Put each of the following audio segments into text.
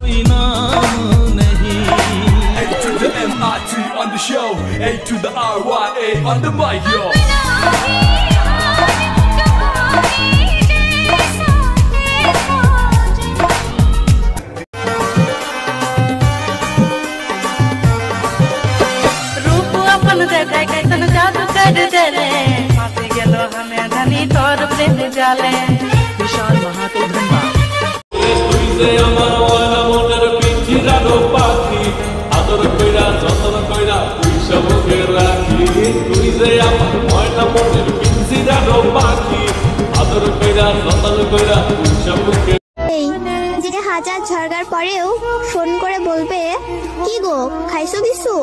A to the MIT on the show, A to the RYA on the mic, yo. रूप अपन देखा कैसन जादू कर देले फांसी गेलो हमें धनी तोर प्रेम जाले विशाल महातो धनबाद তুই যে আমার ওয়ালা মনের পিঞ্জিরানো পাখি আদর কইরা যতন কইরা পুইসা মুখে রাখি তুই যে আমার ওয়ালা মনের পিঞ্জিরানো পাখি আদর কইরা যতন কইরা পুইসা মুখে এই যে হাজার ঝরগার পরেও ফোন করে বলবে কি গো খাইছো কিছু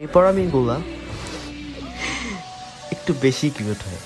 এরপর আমি বললাম একটু বেশি কিউট হয়।